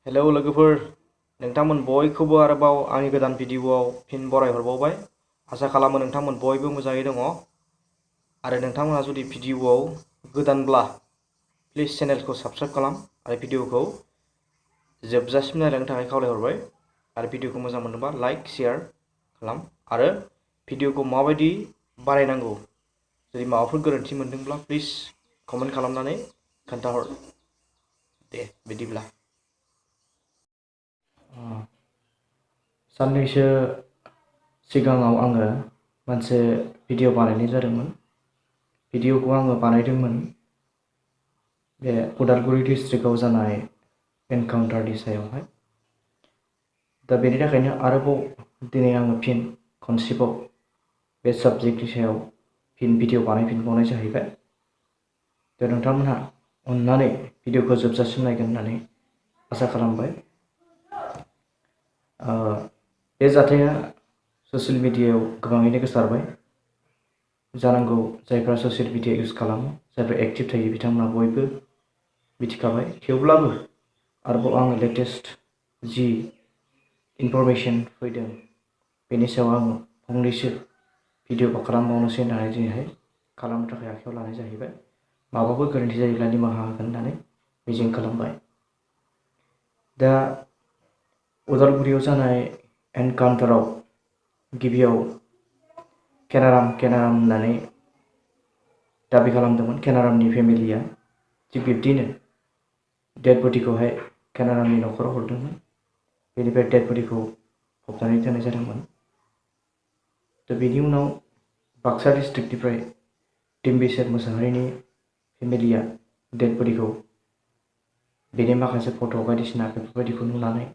Hello लोगोफोर, नोंथांमोन बयखौबो आरोबाव आंनि गोदान भिडिअआव फिन बरायहरबावबाय। आसा खालामो नोंथांमोन बयबो मोजाङै दङ आरो नोंथांमोनहा जुदि भिडिअआव गोदानब्ला प्लिज चेनेलखौ साबस्क्राइब खालाम आरो भिडिअखौ जोबजासिम नायलांनो थाखाय खावलायहरबाय। आरो भिडिअखौ मोजां मोनोबा लाइक शेयार खालाम आरो भिडिअखौ माबायदि बानायनांगौ जुदि माबाफोर गोरोन्थि मोनदोंब्ला प्लिज कमेन्ट खालामनानै खोन्थाहर। दे बिदिब्ला साननैसो सिगाङाव आङो मोनसे भिडिअ बानायनाय जादोंमोन। भिडिअखौ आङो बानायदोंमोन बे उदालगुरि डिस्ट्रिक्टआव जानाय एनकाउन्टारनि सायावहाय। दा बेनि थाखायनो आरोबाव दिनै आङो फिन खनसेबाव बे साबजेक्टनि सायाव फिन भिडिअ बानायफिनबावनाय जाहैबाय। दा नोंथांमोनहा अननानै भिडिअखौ जोबजासिम नायगोन होननानै आसा खालामबाय। बे जाथाया ससियेल मिडियायाव गोबाङैनो गोसारबाय। जानांगौ जायफ्रा ससियेल मिडिया इउज खालामो, जायफ्रा एक्टिभ थायो बिथांमोना बयबो मिथिखाबाय। थेवब्लाबो आरोबाव आङो लेटेस्ट जि इनफरमेसन फैदों बेनि सायाव आङो फंनैसो भिडिअ खालामबावनोसै होननानै दिनैहाय खालामनो थाखाय आखायाव लानाय जाहैबाय। माबाफोर गोरोन्थि जायोब्ला निमाहा होगोन होननानै मिजिं खालामबाय। दा उदालगुरियाव जानाय एनकाउन्टाराव गिबियाव केनाराम होननानै दाबि खालामदोंमोन केनारामनि फेमिलिया। थिग बिब्दिनो डेड बडिखौहाय केनारामनि न'खराव हरदोंमोन। बेनिफ्राय डेड बडिखौ फबनानै दोननाय जादोंमोन। दा बेनि उनाव बाक्सा डिस्ट्रिक्टनिफ्राय डिम्बिसार मोसाहारिनि फेमिलिया डेड बडिखौ बेनि माखासे फट' बायदिसिना बेफोरबायदिखौ नुनानै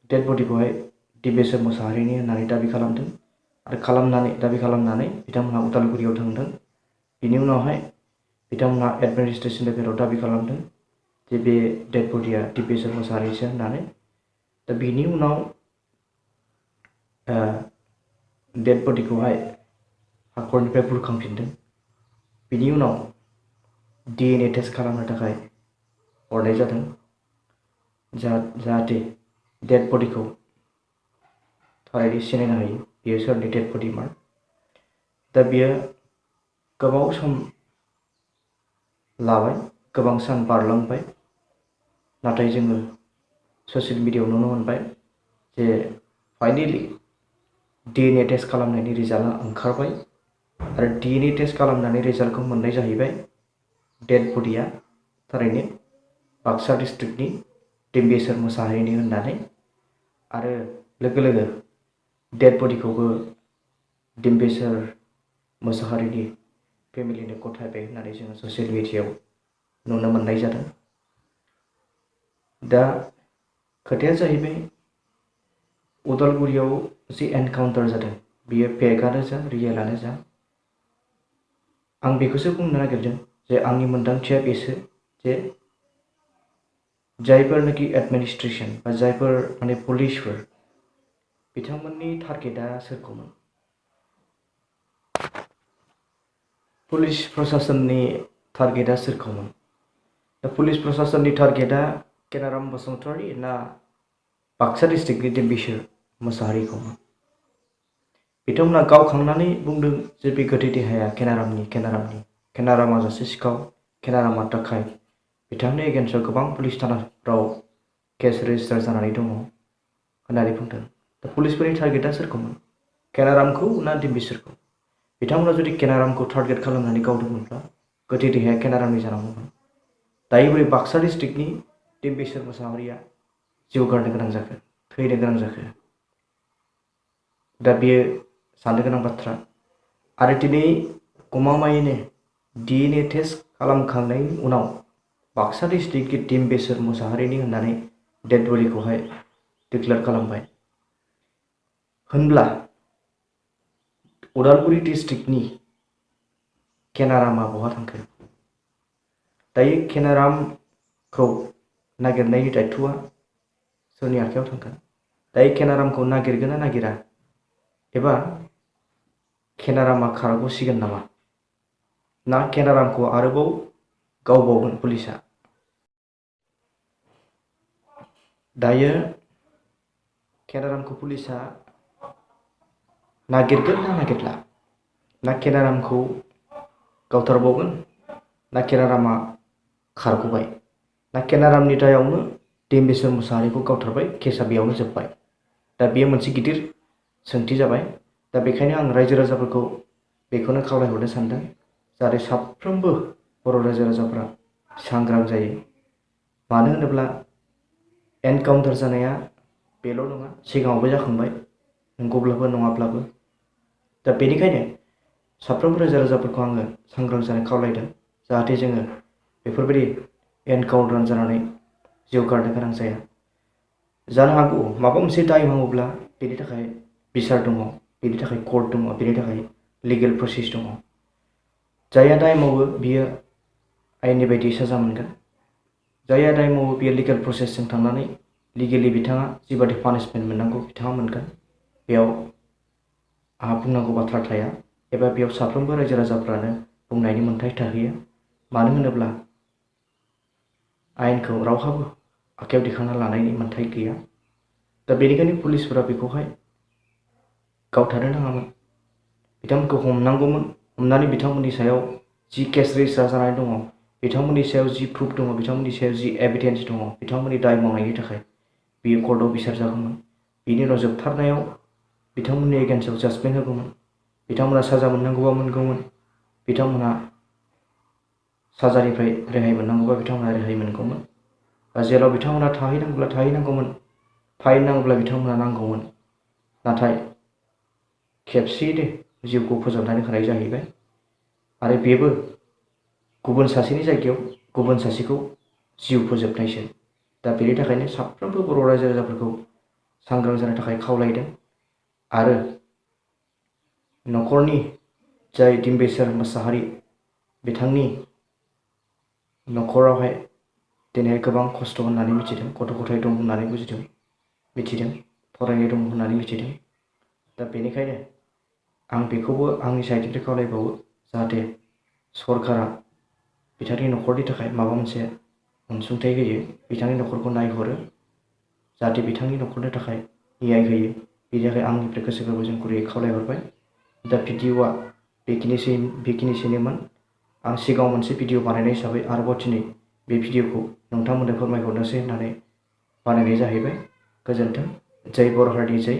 डेड बडिखौहाय डिम्बिसार मोसाहारिनि होननानै दाबि खालामदों आरो दाबि खालामनानै बिथांमोनहा उदालगुरियाव थांदों। बिनि उनावहाय बिथांमोनहा एडमिनिस्ट्रेसन लेभेलाव दाबि खालामदों जे बे डेड बडिया डिम्बिसार मोसाहारिसो होननानै। दा बिनि उनाव डेड बडिखौहाय हाखरनिफ्राय बुरखांफिनदों। बिनि उनाव DNA टेस्ट खालामनो थाखाय हरनाय जादों जाहाथे डेड बडिखौ थारैनो सिनायनो हायो बेयो सोरनि डेड बडिमोन। दा बियो गोबाव सम लाबाय, गोबां सान बारलांबाय। नाथाय जोङो ससियेल मिडियायाव नुनो मोनबाय जे फाइनेलि DNA टेस्ट खालामनायनि रिजाल्टआ ओंखारबाय आरो DNA टेस्ट खालामनानै रिजाल्टखौ मोननाय जाहैबाय डेड बडिया थारैनो बाक्सा डिस्ट्रिक्टनि डिम्बिसार मोसाहारिनि होननानै। आरो लोगो लोगो डेड बडिखौबो डिम्बिसार मोसाहारिनि फेमिलिनो गथायबाय होननानै जोङो ससियेल मिडियायाव नुनो मोननाय जादों। दा खोथाया जाहैबाय उदालगुरियाव जि एनकाउन्टार जादों बियो फेकआनो जा रियेलानो जा, आं बेखौसो बुंनो नागिरदों जे आंनि मोन्दांथिया बेसो जे जायफोरनाखि एडमिनिस्ट्रेसन बा जायफोर पुलिसफोर बिथांमोननि टारगेटआ सोरखौमोन? पुलिस प्रशासननि टारगेटआ सोरखौमोन? दा पुलिस प्रशासननि टारगेटआ केनाराम बसुमतारी ना बाक्सा डिस्ट्रिक्टनि डिम्बिसार मोसाहारिखौमोन? बिथांमोना गावखांनानै बुंदों जे बे गोथै देहाया केनारामा सासे सिखाव, केनारामा दाखाय, बिथांनि एगेन्स्टआव गोबां पुलिस थानाफोराव केस रेजिस्टार जानानै दङ होननानै बुंदों। दा पुलिसफोरनि टारगेटआ सोरखौमोन? केनारामखौ ना डिम्बिसारखौ? बिथांमोना जुदि केनारामखौ टारगेट खालामनानै गावदोंमोनब्ला गोथै देहाया केनारामनि जानांगौमोन। दायो बोरै बाक्सा डिस्ट्रिक्टनि डिम्बिसार मोसाहारिया जिउ गारनो गोनां जाखो, थैनो गोनां जाखो? दा बेयो साननो गोनां बाथ्रा। आरो दिनै गमामायैनो DNA टेस्ट खालामखांनायनि उनाव बाक्सा डिस्ट्रिक्टनि डिम्बिसार मोसाहारिनि होननानै डेड बडिखौहाय डिक्लेयार खालामबाय। होनब्ला उदालगुरि डिस्ट्रिक्टनि केनारामा बहा थांखो? दायो केनारामखौ नागिरनायनि दायथ'आ सोरनि आखायाव थांगोन? दायो केनारामखौ नागिरगोन ना नागिरा? एबा केनारामा खारग'सिगोन नामा? ना केनारामखौ आरोबाव गावबावगोन पुलिसआ? दायो केनारामखौ पुलिसा नागिरगोन ना नागिरला, ना केनारामखौ गावथारबावगोन, ना केनारामा खारग'बाय, ना केनारामनि दायावनो डिम्बेश्वर मुसाहारिखौ गावथारबाय, केसा बेयावनो जोब्बाय। दा बेयो मोनसे गिदिर सोंथि जाबाय। दा बेखायनो आं रायजो राजाफोरखौ बेखौनो खावलायहरनो सानदों, जाहाथे साफ्रोमबो बर' रायजो राजाफ्रा सांग्रां जायो। मानो होनोब्ला एनकाउन्टार जानाया बेल' नङा, सिगाङावबो जाखांबाय, नंगौब्लाबो नङाब्लाबो। दा बेनिखायनो साफ्रोमबो रायजो राजाफोरखौ आङो सांग्रां जानो खावलायदों, जाहाथे जोङो बेफोरबायदि एनकाउन्टार जानानै जिउ गारनो गोनां जाया। जानो हागौ माबा मोनसे दाय मावोब्ला बेनि थाखाय बिसार दङ, बेनि थाखाय कर्ट दङ, बेनि थाखाय लिगेल प्रसेस दङ। जायहा दाय मावो बियो आयेननि बायदि साजा मोनगोन। जायहा दाय मावो बियो लिगेल प्रसेसजों थांनानै लिगेलि बिथाङा जिबादि पानिशमेन्ट मोननांगौ बिथाङा मोनगोन। बेयाव आंहा बुंनांगौ बाथ्रा थाया, एबा बेयाव साफ्रोमबो रायजो राजाफ्रानो बुंनायनि मोन्थाय थाहैयो। मानो होनोब्ला आयेनखौ रावहाबो आखायाव दिखांना लानायनि मोन्थाय गैया। दा बेनिखायनो पुलिसफोरा बेखौहाय गावथारनो नाङामोन, बिथांमोनखौ हमनांगौमोन। हमनानै बिथांमोननि सायाव जि केस रेजिस्टार जानानै दङ, बिथांमोननि सायाव जि प्रुफ दङ, बिथांमोननि सायाव जि एभिडेन्स दङ, बिथांमोननि दाय मावनायनि थाखाय बियो कर्टआव बिसार जागौमोन। बिनि उनाव जोबथारनायाव बिथांमोननि एगेन्स्टआव जाजमेन्ट होगौमोन। बिथांमोना साजा मोननांगौबा मोनगौमोन, बिथांमोना साजानिफ्राय रेहाय मोननांगौबा बिथांमोना रेहाय मोनगौमोन, बा जेराव बिथांमोना थाहैनांगौब्ला थाहैनांगौमोन, फाइन नांगौब्ला बिथांमोना नांगौमोन। नाथाय खेबसेयैनो जिउखौ फोजोबनानै होनाय जाहैबाय, आरो बेबो गुबुन सासेनि जायगायाव गुबुन सासेखौ जिउ फोजोबनायसो। दा बेनि थाखायनो साफ्रोमबो बर' रायजो राजाफोरखौ सांग्रां जानो थाखाय खावलायदों। आरो न'खरनि जाय डिम्बेश्वर मुसाहारि, बिथांनि न'खरावहाय दिनै गोबां खस्थ' होननानै मिथिदों, गथ' गथाय दं होननानै मिथिदों, फरायनाय दं होननानै मिथिदों। दा बेनिखायनो आं बेखौबो आंनि साइडनिफ्राय खावलायबावो, जाहाथे सरकारा बिथांनि न'खरनि थाखाय माबा मोनसे अनसुंथाइ होयो, बिथांनि न'खरखौ नायहरो, जाहाथे बिथांनि न'खरनि थाखाय न्याय होयो। बेनि थाखाय आंनिफ्राय गोसो गोरबोजों गुरैयै खावलायहरबाय। दा भिडिअ'आ बेखिनिसैनोमोन। आं सिगाङाव मोनसे भिडिअ' बानायनाय हिसाबै आरोबाव दिनै बे भिडिअ'खौ नोंथांमोननो फोरमायहरनोसै होननानै बानायनाय जाहैबाय। गोजोन्थों। जय बर' हारिनि जय।